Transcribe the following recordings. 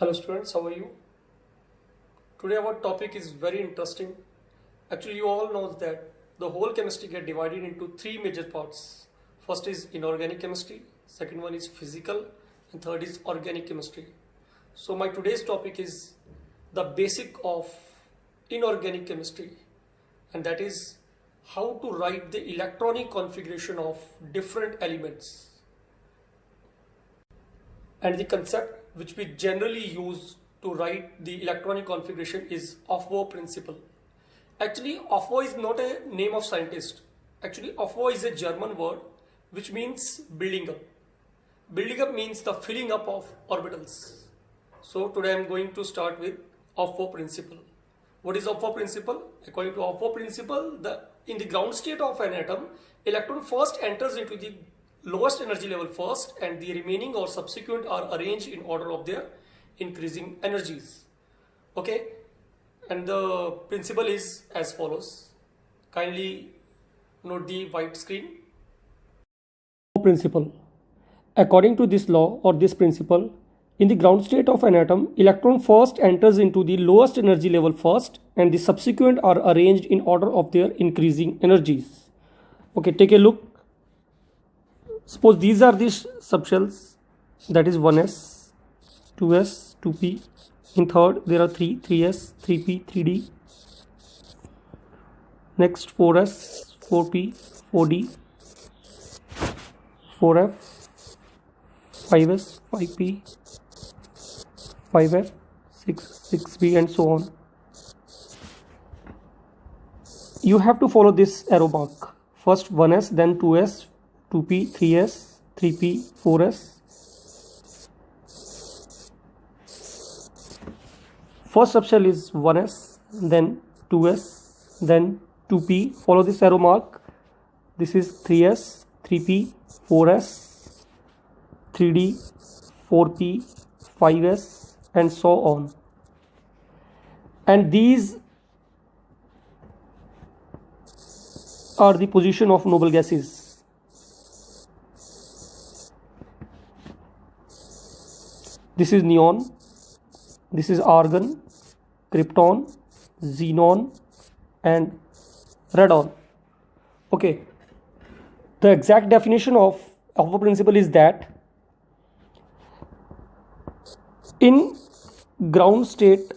Hello students, how are you? Today our topic is very interesting. Actually, you all know that the whole chemistry get divided into three major parts. First is inorganic chemistry, second one is physical, and third is organic chemistry. So my today's topic is the basic of inorganic chemistry, and that is how to write the electronic configuration of different elements. And the concept which we generally use to write the electronic configuration is Aufbau principle. Actually, Aufbau is not a name of scientist. Actually, Aufbau is a German word which means building up. Building up means the filling up of orbitals. So today I am going to start with Aufbau principle. What is Aufbau principle? According to Aufbau principle, in the ground state of an atom, electron first enters into the lowest energy level first, and the remaining or subsequent are arranged in order of their increasing energies. Okay, and the principle is as follows. Kindly note the white screen. Principle. According to this law or this principle, in the ground state of an atom, electron first enters into the lowest energy level first, and the subsequent are arranged in order of their increasing energies. Okay, take a look. Suppose these are these subshells, that is 1s, 2s, 2p. In third, there are 3s, 3p, 3d. Next 4s, 4p, 4d, 4f, 5s, 5p, 5f, 6p, and so on. You have to follow this arrow mark. First 1s, then 2s, 2p, 3s, 3p, 4s. First subshell is 1s, then 2s, then 2p. Follow this arrow mark. This is 3s, 3p, 4s, 3d, 4p, 5s, and so on. And these are the position of noble gases. This is neon, this is argon, krypton, xenon, and radon. Okay, the exact definition of Aufbau principle is that in ground state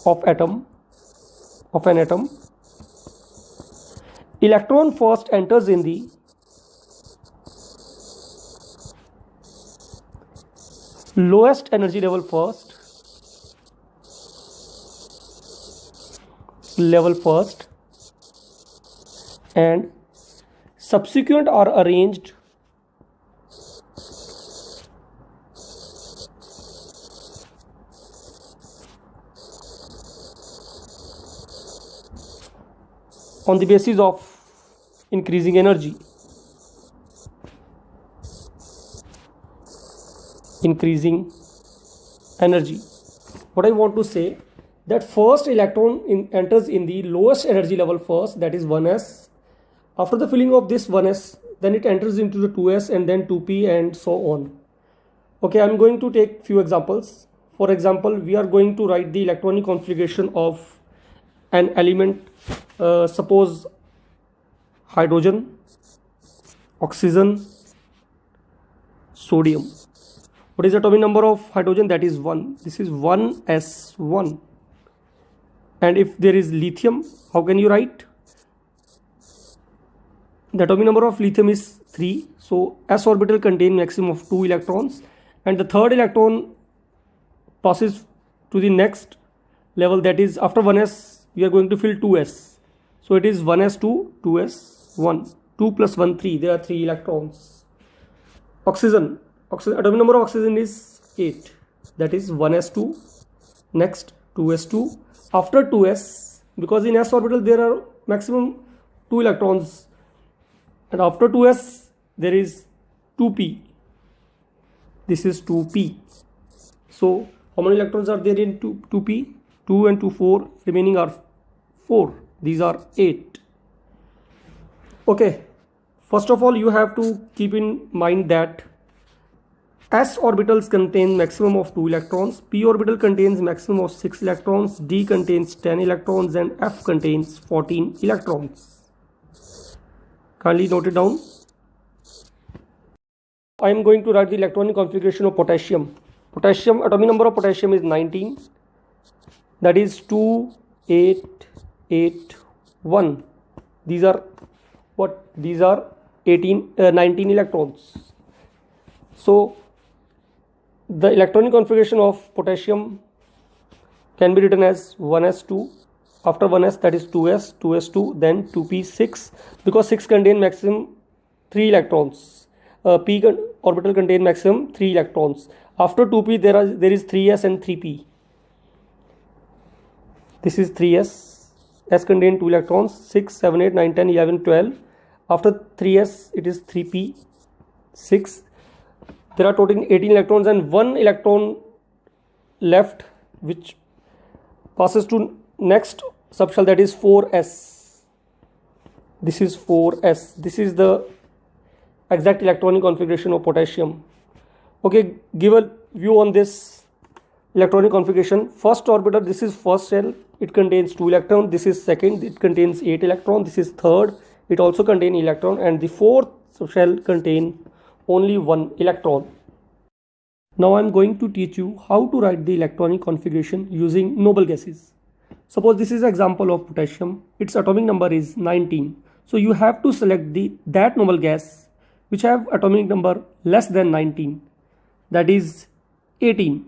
of an atom, electron first enters in the lowest energy level first, and subsequent are arranged on the basis of increasing energy. What I want to say, that first electron enters in the lowest energy level first, that is 1s. After the filling of this 1s, then it enters into the 2s and then 2p and so on. Okay, I'm going to take few examples. For example, we are going to write the electronic configuration of an element. Suppose hydrogen, oxygen, sodium. What is the atomic number of hydrogen? That is 1. This is 1s1. And if there is lithium, how can you write? The atomic number of lithium is 3. So s orbital contains maximum of 2 electrons, and the third electron passes to the next level, that is after 1s we are going to fill 2s. So it is 1s2, 2s1. 2 plus 1, 3. There are 3 electrons. Oxygen, atomic number of oxygen is 8, that is 1s2, next 2s2. After 2s, because in s orbital there are maximum 2 electrons, and after 2s there is 2p. This is 2p. So how many electrons are there in 2p? 2 and 2, 4. Remaining are 4. These are 8. Okay, first of all you have to keep in mind that S orbitals contain maximum of 2 electrons, P orbital contains maximum of 6 electrons, D contains 10 electrons, and F contains 14 electrons. Kindly note it down. I am going to write the electronic configuration of potassium. Potassium, atomic number of potassium is 19. That is 2, 8, 8, 1. These are what? These are 19 electrons. So the electronic configuration of potassium can be written as 1s2. After 1s, that is 2s, 2s2, then 2p6, because 6 contain maximum 3 electrons. P orbital contain maximum 3 electrons. After 2p, there is 3s and 3p. This is 3s. S contain 2 electrons. 6, 7, 8, 9, 10, 11, 12. After 3s, it is 3p, 6. There are total 18 electrons and 1 electron left, which passes to next subshell, that is 4s. This is 4s. This is the exact electronic configuration of potassium. Okay, give a view on this electronic configuration. First orbital, this is first shell, it contains 2 electrons. This is second, it contains 8 electrons. This is third, it also contains electron, and the fourth shell contains only 1 electron. Now I am going to teach you how to write the electronic configuration using noble gases. Suppose this is an example of potassium. Its atomic number is 19. So you have to select that noble gas which have atomic number less than 19, that is 18.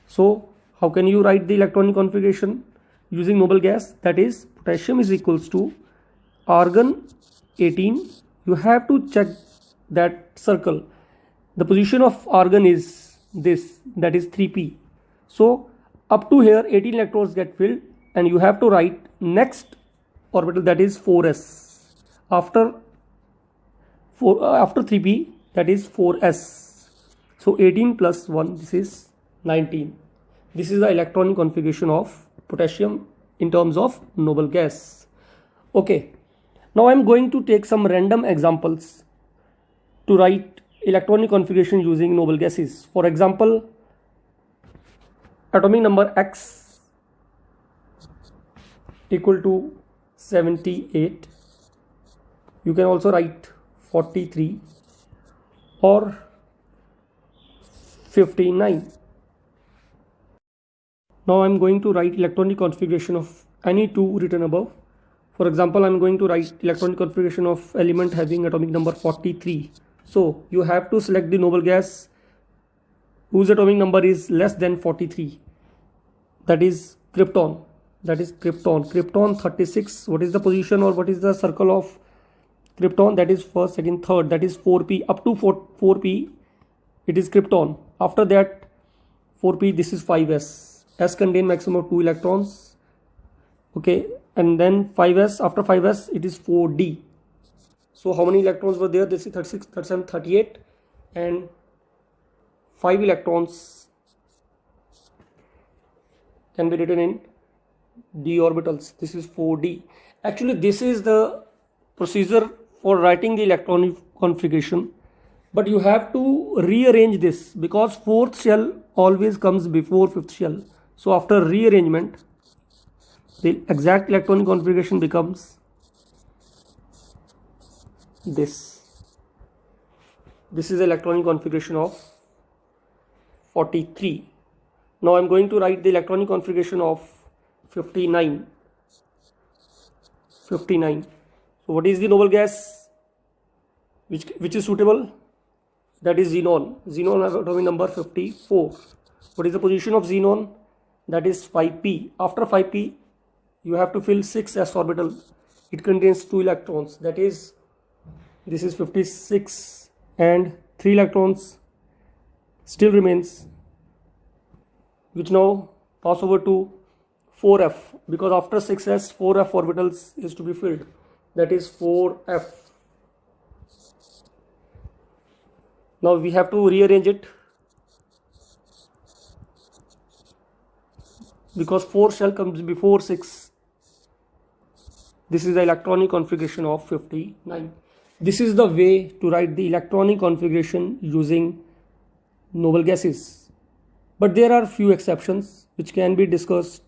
So how can you write the electronic configuration using noble gas? That is, potassium is equals to argon 18. You have to check that circle. The position of argon is this, that is 3p. So up to here 18 electrons get filled, and you have to write next orbital, that is 4s. After 3p, that is 4s. So 18 plus 1, this is 19. This is the electronic configuration of potassium in terms of noble gas. Okay, now I am going to take some random examples to write electronic configuration using noble gases. For example, atomic number X equal to 78. You can also write 43 or 59. Now I am going to write electronic configuration of any two written above. For example, I am going to write electronic configuration of element having atomic number 43. So you have to select the noble gas whose atomic number is less than 43. That is krypton. Krypton 36. What is the position or what is the circle of krypton? That is first, second, third. That is 4p. Up to 4p, it is krypton. After that 4p, this is 5s. S contain maximum of 2 electrons. Okay, and then 5s. After 5s, it is 4d. So how many electrons were there? This is 36, 37, 38, and 5 electrons can be written in d orbitals. This is 4d. Actually, this is the procedure for writing the electronic configuration, but you have to rearrange this because fourth shell always comes before fifth shell. So after rearrangement, the exact electronic configuration becomes this. This is the electronic configuration of 43. Now I am going to write the electronic configuration of 59. So what is the noble gas which is suitable? That is xenon. Xenon has atomic number 54. What is the position of xenon? That is 5p. After 5p, you have to fill 6s orbital. It contains 2 electrons. That is, this is 56, and 3 electrons still remains, which now pass over to 4f, because after 6s 4f orbitals is to be filled. That is 4f. Now we have to rearrange it because 4 shell comes before 6. This is the electronic configuration of 59. This is the way to write the electronic configuration using noble gases. But there are few exceptions which can be discussed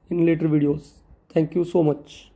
in later videos. Thank you so much.